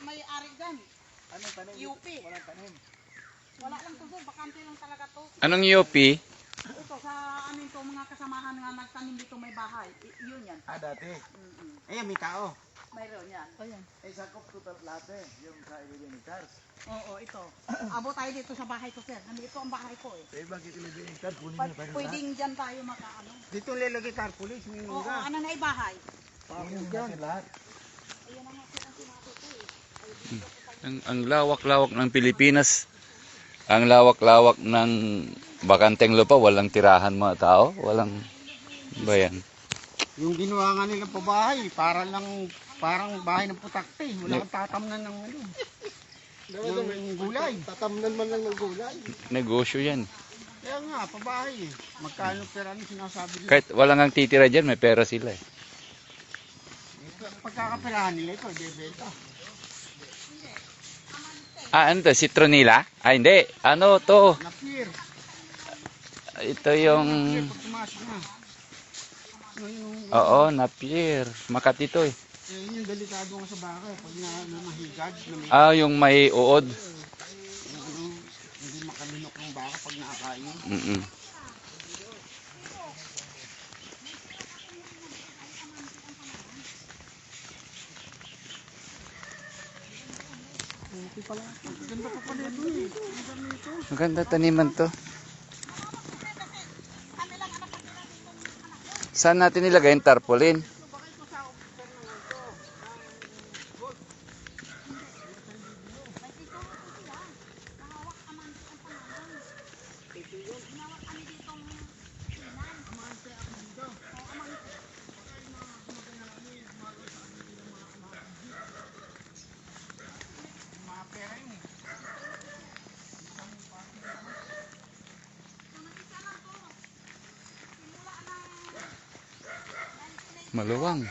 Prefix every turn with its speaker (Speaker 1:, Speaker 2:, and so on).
Speaker 1: may-ari dyan.
Speaker 2: Anong tanim?
Speaker 1: UP.
Speaker 2: Walang tanim.
Speaker 1: Wala lang to sir, bakante lang talaga to.
Speaker 3: Anong UP?
Speaker 1: Ito sa amin to, mga kasamahan nga nagtanim dito may bahay. Yun yan.
Speaker 2: Dati.
Speaker 4: Ayan, may tao.
Speaker 1: Mayroon yan. Ayan.
Speaker 2: Sakop total lahat yung sa 11 hectares.
Speaker 1: Oo, ito. Abo tayo dito sa bahay ko sir. Nandito ang bahay ko eh.
Speaker 2: Eh bakit 11 hectares? Kunin nyo tayo
Speaker 1: Pwedeng dyan tayo makaano.
Speaker 4: Dito lalagay tarpaulin, may
Speaker 1: Oo,
Speaker 4: mungga.
Speaker 1: ano na ibahay?
Speaker 2: Kunin natin lahat.
Speaker 1: Ayan ang sir ang sinabi ko eh.
Speaker 3: Ang lawak-lawak ng Pilipinas. Ang lawak-lawak ng bakanteng lupa, walang tirahan mga tao, walang bayan.
Speaker 4: Yung ginawa nga nila pa bahay, parang bahay ng putakte. Wala kang tatamnan ng ano. Ng gulay.
Speaker 2: Tatamnan man lang ng gulay.
Speaker 3: Negosyo yan.
Speaker 4: Kaya nga, pabahay eh. Magkano pera ang sinasabi nila?
Speaker 3: Kahit walang ang titira dyan, may pera sila eh.
Speaker 4: Pagkakaperahan nila ito, debenta.
Speaker 3: Ano to? Citronilla? Hindi. Ano to?
Speaker 4: Napir.
Speaker 3: Ito yung...
Speaker 4: Pag pumasok na.
Speaker 3: Oo, napier. Makati to eh.
Speaker 4: Yun yung delikado nga sa baka. Pag namahigad,
Speaker 3: Yung may uod.
Speaker 4: hindi makalinok ng baka pag nakakain.
Speaker 3: Mm-mm.
Speaker 4: Ganda pa pala ito eh.
Speaker 3: Maganda taniman to. Saan natin nilagay yung tarpaulin? Maluwang.